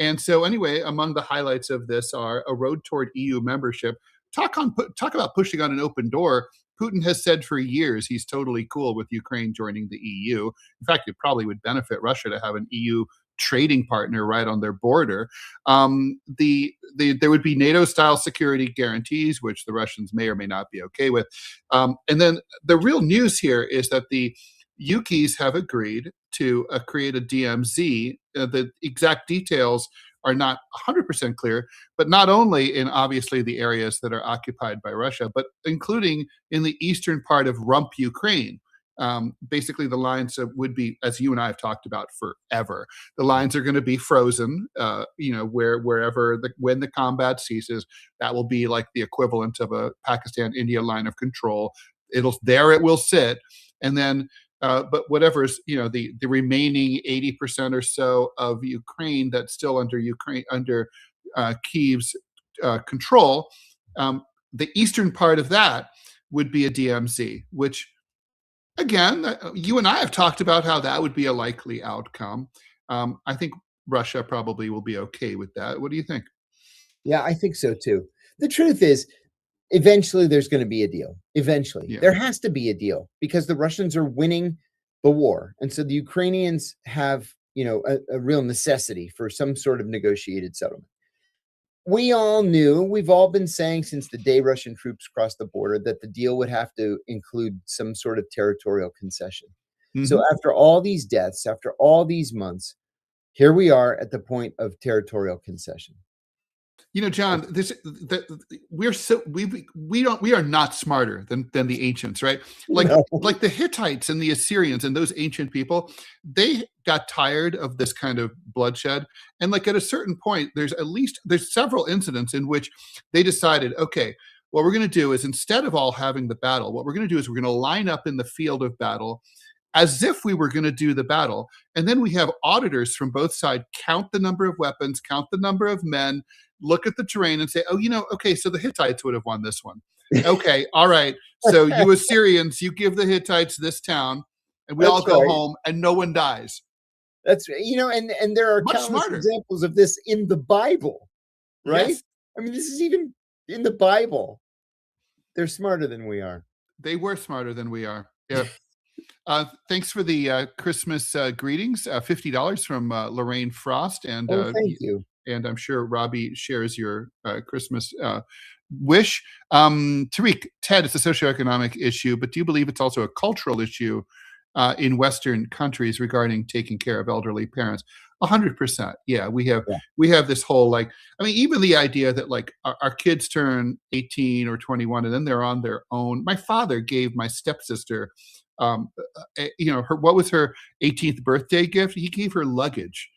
And so, anyway, among the highlights of this are a road toward EU membership. Talk about pushing on an open door. Putin has said for years he's totally cool with Ukraine joining the EU. In fact, it probably would benefit Russia to have an EU trading partner right on their border. There would be NATO-style security guarantees, which the Russians may or may not be okay with. And then the real news here is that the Ukis have agreed to create a DMZ. The exact details are not 100% clear, but not only in obviously the areas that are occupied by Russia, but including in the eastern part of rump Ukraine. Basically, the lines would be, as you and I have talked about forever, the lines are going to be frozen. When the combat ceases, that will be like the equivalent of a Pakistan-India line of control. It will sit, and then but whatever's the remaining 80% or so of Ukraine that's still under Kyiv's control, the eastern part of that would be a DMZ, which again, you and I have talked about how that would be a likely outcome. I think Russia probably will be okay with that. What do you think? Yeah, I think so too. The truth is, eventually there's going to be a deal. Eventually, Yeah. there has to be a deal, because the Russians are winning the war, and so the Ukrainians have, a real necessity for some sort of negotiated settlement. We've all been saying since the day Russian troops crossed the border that the deal would have to include some sort of territorial concession. So after all these deaths, after all these months, here we are at the point of territorial concession. John, we are not smarter than the ancients, right? Like No. like the Hittites and the Assyrians and those ancient people, they got tired of this kind of bloodshed. And like at a certain point, there's several incidents in which they decided, okay, what we're going to do is, instead of all having the battle, what we're going to do is we're going to line up in the field of battle as if we were going to do the battle. And then we have auditors from both sides count the number of weapons, count the number of men, look at the terrain and say, oh, okay, so the Hittites would have won this one. Okay, all right. So you Assyrians, you give the Hittites this town, and we all go home, and no one dies. That's and there are countless examples of this in the Bible, right? Yes. I mean, this is even in the Bible. They're smarter than we are. They were smarter than we are. Yeah. Thanks for the Christmas greetings. $50 from Lorraine Frost, and thank you. And I'm sure Robbie shares your Christmas wish. Tariq, Ted, it's a socioeconomic issue, but do you believe it's also a cultural issue in Western countries regarding taking care of elderly parents? 100%. Yeah, we have this whole even the idea that our kids turn 18 or 21 and then they're on their own. My father gave my stepsister, what was her 18th birthday gift? He gave her luggage.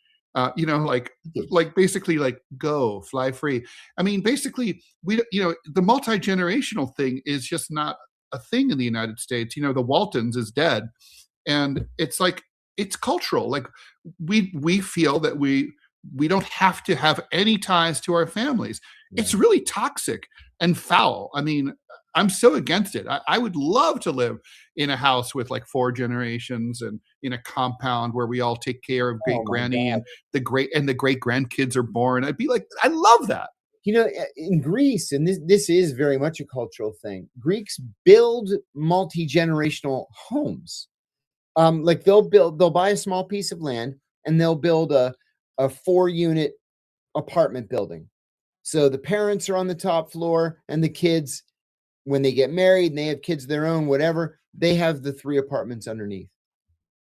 Basically go fly free. I mean, basically the multi-generational thing is just not a thing in the United States. The Waltons is dead, and it's cultural. We feel that we don't have to have any ties to our families. Yeah. It's really toxic and foul. I mean, I'm so against it. I would love to live in a house with 4 generations and in a compound where we all take care of great granny and the great grandkids are born. I'd be like, I love that. In Greece, and this is very much a cultural thing, Greeks build multi-generational homes. They'll buy a small piece of land and they'll build a 4-unit apartment building. So the parents are on the top floor, and the kids, when they get married and they have kids of their own, whatever, they have the 3 apartments underneath.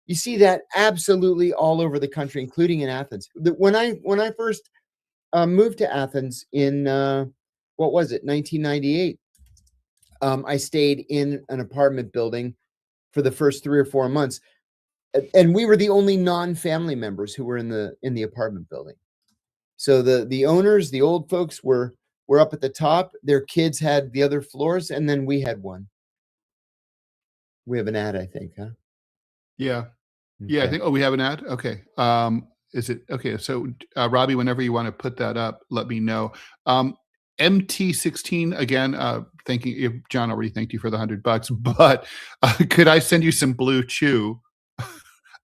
You see that absolutely all over the country, including in Athens. When I first moved to Athens in what was it, 1998, I stayed in an apartment building for the first 3 or 4 months, and we were the only non-family members who were in the apartment building. So the owners, the old folks, were up at the top. Their kids had the other floors, and then we had one. We have an ad, I think, huh? Yeah. Yeah, I Okay. think we have an ad? Okay. Is it okay, so, Robbie, whenever you wanna put that up, let me know. MT16, again, thanking you. John already thanked you for the $100, but, could I send you some Blue Chew?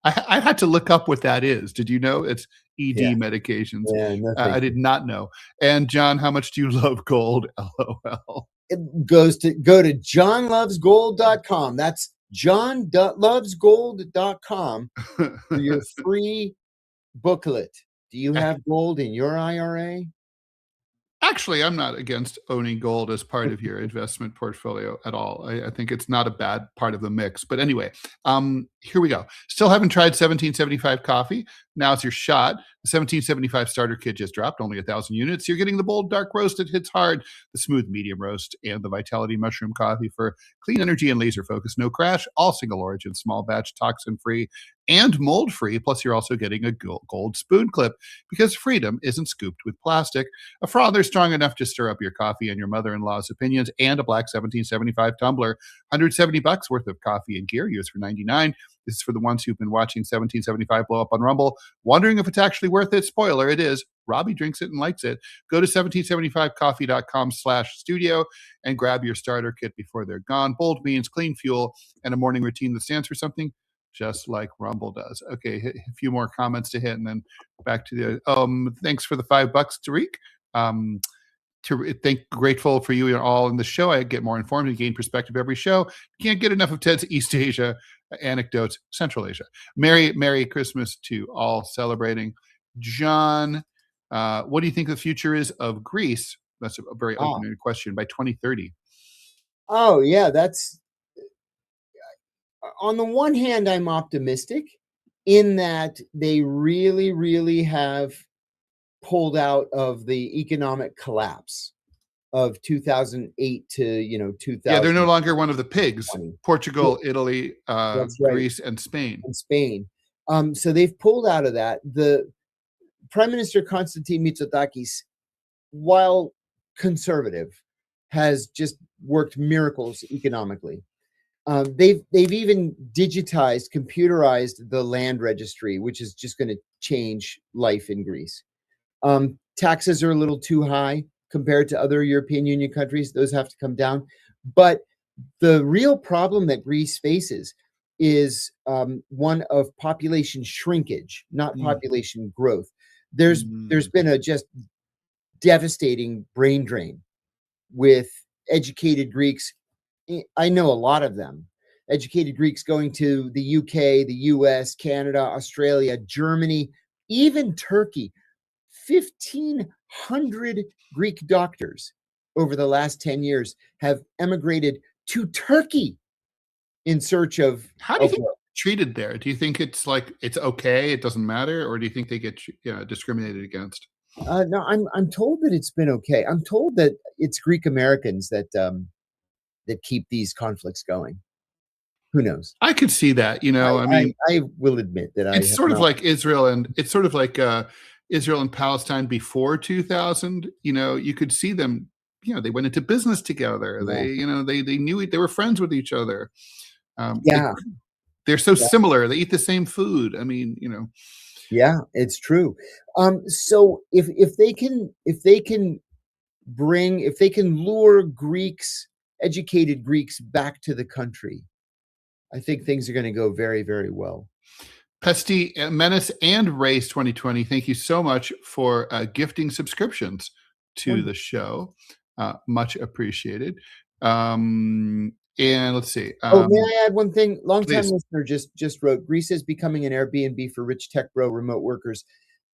I had to look up what that is. Did you know? It's Yeah. ED medications. Yeah, no, I thank did you. not know. And John, how much do you love gold? LOL. It go to johnlovesgold.com. That's john.lovesgold.com for your free booklet. Do you have gold in your IRA? Actually, I'm not against owning gold as part of your investment portfolio at all. I think it's not a bad part of the mix. But anyway, here we go. Still haven't tried 1775 coffee. Now it's your shot. The 1775 starter kit just dropped, only 1,000 units. You're getting the bold dark roast that hits hard, the smooth medium roast, and the Vitality mushroom coffee for clean energy and laser focus. No crash, all single origin, small batch, toxin free, and mold free. Plus, you're also getting a gold spoon clip because freedom isn't scooped with plastic. A frother strong enough to stir up your coffee and your mother-in-law's opinions, and a black 1775 tumbler. $170 worth of coffee and gear, used for $99. This is for the ones who've been watching 1775 blow up on Rumble, wondering if it's actually worth it. Spoiler, it is. Robbie drinks it and likes it. Go to 1775coffee.com/studio and grab your starter kit before they're gone. Bold beans, clean fuel, and a morning routine that stands for something just like Rumble does. Okay, a few more comments to hit, and then back to the. Thanks for the $5, Tariq. Grateful for you all in the show. I get more informed and gain perspective every show. Can't get enough of Ted's East Asia anecdotes, Central Asia. Merry Christmas to all celebrating. John, what do you think the future is of Greece? That's a very open-ended question. By 2030. Oh, yeah, that's on the one hand, I'm optimistic in that they really, really have pulled out of the economic collapse of 2008 to 2000. Yeah, they're no longer one of the pigs. Portugal, Italy, That's right. Greece, and Spain. So they've pulled out of that. The Prime Minister Konstantin Mitsotakis, while conservative, has just worked miracles economically. They've even digitized, computerized the land registry, which is just going to change life in Greece. Taxes are a little too high compared to other European Union countries. Those have to come down. But the real problem that Greece faces is one of population shrinkage, not population growth. There's been a just devastating brain drain with educated Greeks. I know a lot of them. Educated Greeks going to the UK, the US, Canada, Australia, Germany, even Turkey. 1,500 Greek doctors over the last 10 years have emigrated to Turkey in search of. How do you think they're treated there? Do you think it's like it's okay, it doesn't matter, or do you think they get discriminated against? No, I'm told that it's been okay. I'm told that it's Greek Americans that keep these conflicts going. Who knows? I could see that. I mean, I will admit that it's sort of like Israel, and it's sort of like Israel and Palestine before 2000. You could see them. They went into business together. Yeah. They knew they were friends with each other. Yeah. They're so similar. They eat the same food. I mean, Yeah, it's true. So if they can lure educated Greeks back to the country, I think things are going to go very, very well. Pesty, Menace, and Race 2020, thank you so much for gifting subscriptions to the show. Much appreciated. And let's see. May I add one thing? Longtime listener just wrote, Greece is becoming an Airbnb for rich tech bro remote workers.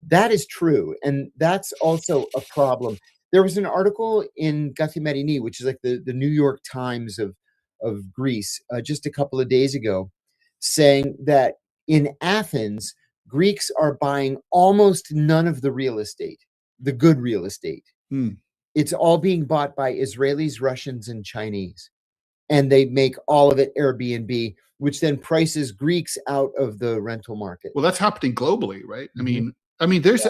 That is true. And that's also a problem. There was an article in Gatimerini, which is like the New York Times of Greece, just a couple of days ago, saying that in Athens, Greeks are buying almost none of the real estate, the good real estate. Hmm. It's all being bought by Israelis, Russians, and Chinese. And they make all of it Airbnb, which then prices Greeks out of the rental market. Well, that's happening globally, right? Mhm. I mean, there's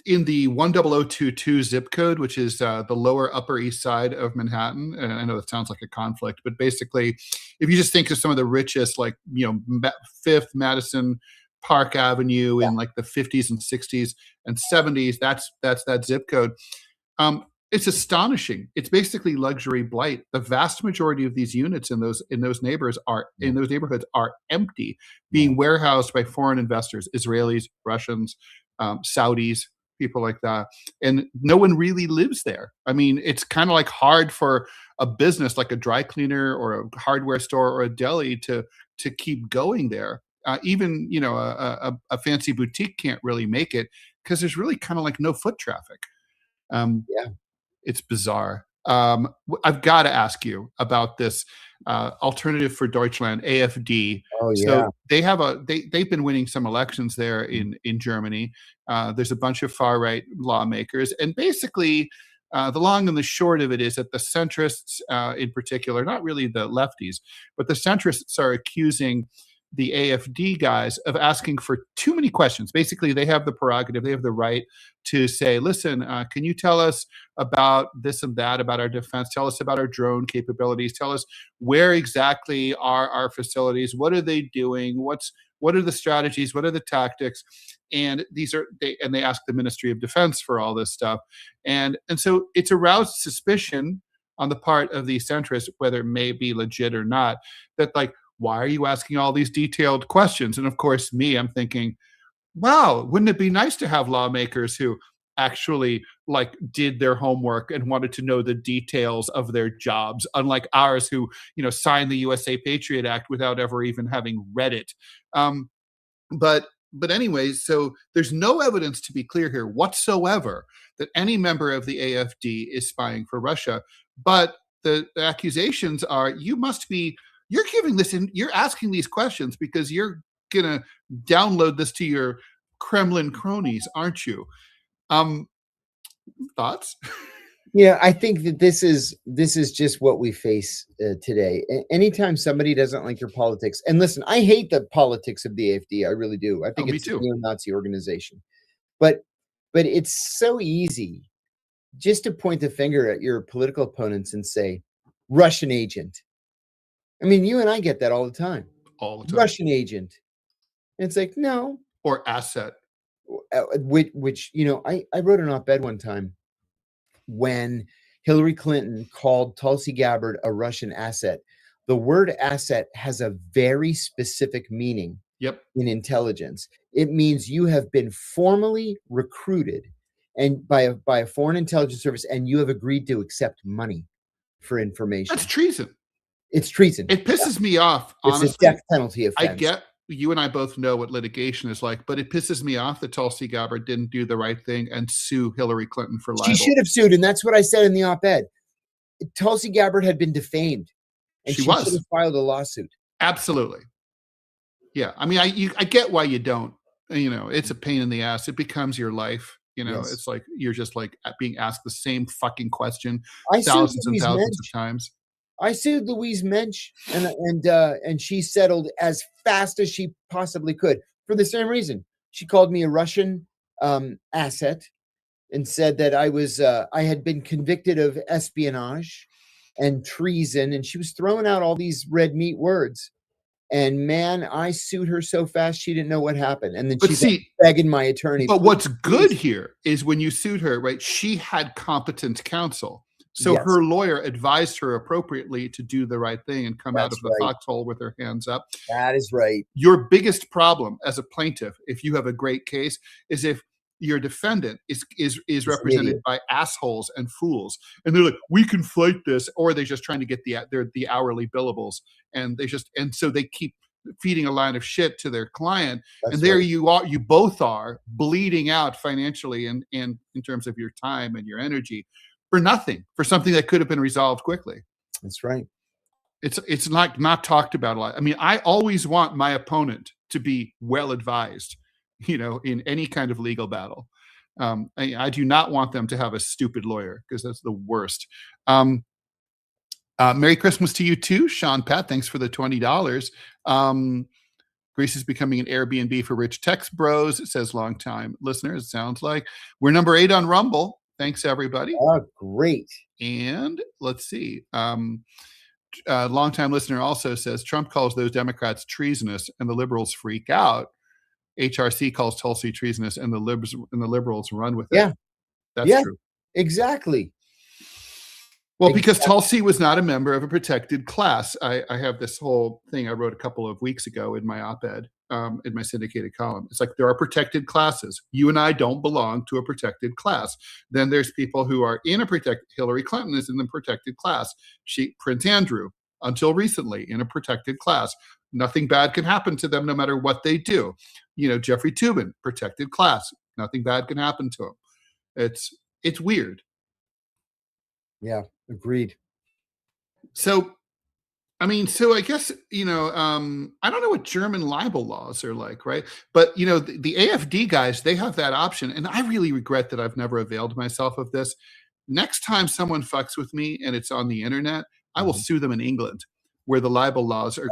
in the 10022 zip code, which is the lower Upper East Side of Manhattan. And I know that sounds like a conflict, but basically, if you just think of some of the richest, like Fifth Madison Park Avenue Yeah. in like the 50s and 60s and 70s, that's that zip code. It's astonishing. It's basically luxury blight. The vast majority of these units in those neighborhoods are empty, Yeah. being warehoused by foreign investors, Israelis, Russians, Saudis, people like that, and no one really lives there. I mean, it's kind of like hard for a business like a dry cleaner or a hardware store or a deli to keep going there. Even a fancy boutique can't really make it because there's really kind of like no foot traffic. Yeah. It's bizarre. I've got to ask you about this Alternative for Deutschland (AfD). Oh, yeah. So they've been winning some elections there in Germany. There's a bunch of far right lawmakers, and basically, the long and the short of it is that the centrists, in particular, not really the lefties, but the centrists are accusing the AfD guys of asking for too many questions. Basically, they have the prerogative, they have the right to say, listen, can you tell us about this and that, about our defense? Tell us about our drone capabilities. Tell us where exactly are our facilities? What are they doing? What are the strategies? What are the tactics? And they ask the Ministry of Defense for all this stuff. And so it's aroused suspicion on the part of the centrists, whether it may be legit or not, that like, why are you asking all these detailed questions? And of course, I'm thinking, wow, wouldn't it be nice to have lawmakers who actually like did their homework and wanted to know the details of their jobs, unlike ours who, signed the USA Patriot Act without ever even having read it. Um, but anyways, so there's no evidence, to be clear here, whatsoever that any member of the AfD is spying for Russia. But the accusations are, you're giving this in, you're asking these questions because you're gonna download this to your Kremlin cronies, aren't you? Thoughts? Yeah, I think that this is just what we face today. Anytime somebody doesn't like your politics, and listen, I hate the politics of the AfD. I really do. I think Me it's a too. neo-Nazi organization. But it's so easy just to point the finger at your political opponents and say, Russian agent. I mean, you and I get that all the time. All the time. Russian agent. And it's like, no. Or asset. Which I wrote an op-ed one time when Hillary Clinton called Tulsi Gabbard a Russian asset. The word asset has a very specific meaning Yep. in intelligence. It means you have been formally recruited and by a foreign intelligence service, and you have agreed to accept money for information. That's treason. It's treason. It pisses me off, It's honestly. a death penalty offense. I get you and I both know what litigation is like, but it pisses me off that Tulsi Gabbard didn't do the right thing and sue Hillary Clinton for libel. She should have sued, and that's what I said in the op-ed. Tulsi Gabbard had been defamed, and she should have filed a lawsuit. Absolutely. Yeah, I mean, I get why you don't. It's a pain in the ass. It becomes your life. Yes. It's like you're just like being asked the same fucking question I sued thousands and Louise thousands Mensch. of times. I sued Louise Mensch, and she settled as fast as she possibly could for the same reason. She called me a Russian asset and said that I had been convicted of espionage and treason, and she was throwing out all these red meat words. And man, I sued her so fast she didn't know what happened. And then she's begging my attorney. But what's good here is when you sued her, right? She had competent counsel. So Yes. her lawyer advised her appropriately to do the right thing and come out of the right. foxhole with her hands up. That is right. Your biggest problem as a plaintiff, if you have a great case, is if your defendant is represented by assholes and fools, and they're like, we can fight this, or they're just trying to get the hourly billables, and so they keep feeding a line of shit to their client. That's and there right. you both are bleeding out financially and in terms of your time and your energy. for nothing, for something that could have been resolved quickly. That's right. It's like not talked about a lot. I mean, I always want my opponent to be well advised, in any kind of legal battle. I do not want them to have a stupid lawyer, because that's the worst. Merry Christmas to you too, Sean Pat. Thanks for the $20. Greece is becoming an Airbnb for rich tech bros. It says long-time listeners. It sounds like we're number 8 on Rumble. Thanks, everybody. Oh, great. And let's see. Longtime listener also says Trump calls those Democrats treasonous and the liberals freak out. HRC calls Tulsi treasonous and the liberals run with it. Yeah. That's true. Exactly. Well, because Tulsi was not a member of a protected class. I have this whole thing I wrote a couple of weeks ago in my op-ed, in my syndicated column. It's like, there are protected classes. You and I don't belong to a protected class. Then there's people who are in a protected. Hillary Clinton is in the protected class. Prince Andrew, until recently, in a protected class. Nothing bad can happen to them no matter what they do. Jeffrey Toobin, protected class. Nothing bad can happen to him. It's weird. Yeah, agreed. So I guess, I don't know what German libel laws are like, right? But, the AFD guys, they have that option. And I really regret that I've never availed myself of this. Next time someone fucks with me and it's on the internet, I will sue them in England, where the libel laws are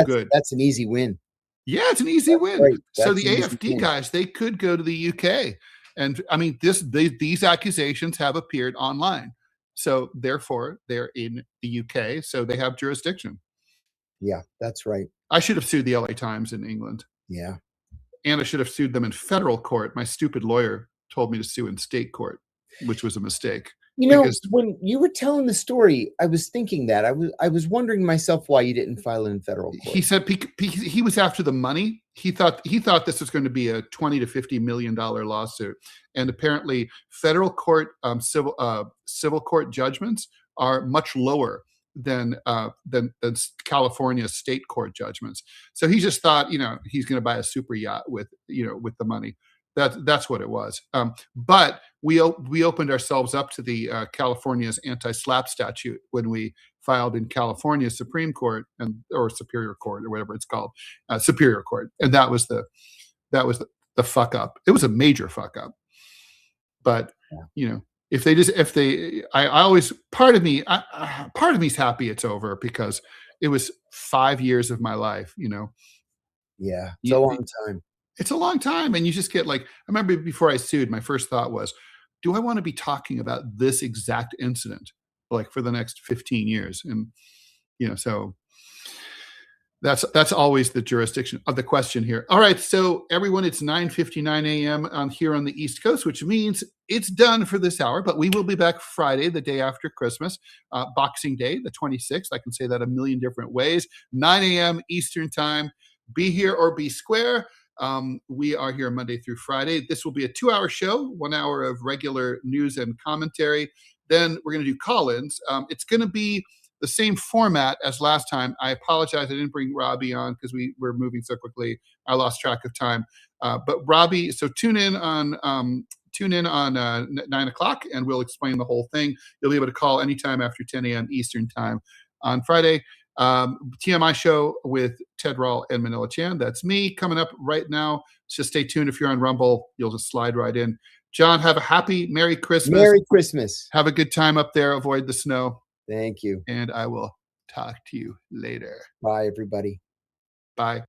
good. That's an easy win. Yeah, it's an easy win. So the AFD guys, they could go to the UK. And I mean, these accusations have appeared online. So therefore, they're in the UK, so they have jurisdiction. Yeah, that's right. I should have sued the LA Times in England. Yeah. And I should have sued them in federal court. My stupid lawyer told me to sue in state court, which was a mistake. When you were telling the story, I was thinking that. I was wondering myself why you didn't file it in federal court. He said he was after the money. He thought this was going to be a $20 to $50 million lawsuit, and apparently federal court civil court judgments are much lower than California state court judgments. So he just thought, he's going to buy a super yacht with the money. That's what it was. But we opened ourselves up to the California's anti-SLAPP statute when we filed in California Supreme Court or Superior Court or whatever it's called, Superior Court, and that was the fuck up. It was a major fuck up. But I always part of me's happy it's over, because it was 5 years of my life. Yeah, it's a long time. It's a long time. And you just get I remember before I sued, my first thought was, do I want to be talking about this exact incident for the next 15 years? And, so that's always the jurisdiction of the question here. All right. So everyone, it's 9:59 a.m. here on the East Coast, which means it's done for this hour, but we will be back Friday, the day after Christmas, Boxing Day, the 26th. I can say that a million different ways, 9 a.m. Eastern time. Be here or be square. We are here Monday through Friday. This will be a 2-hour show, 1 hour of regular news and commentary. Then we're going to do call-ins. It's going to be the same format as last time. I apologize. I didn't bring Robbie on because we were moving so quickly. I lost track of time. But Robbie, so tune in on 9 o'clock and we'll explain the whole thing. You'll be able to call anytime after 10 a.m. Eastern time on Friday. TMI show with Ted Rall and Manila Chan. That's me coming up right now. Just stay tuned. If you're on Rumble, you'll just slide right in. John, have a happy Merry Christmas. Merry Christmas. Have a good time up there. Avoid the snow. Thank you. And I will talk to you later. Bye, everybody. Bye.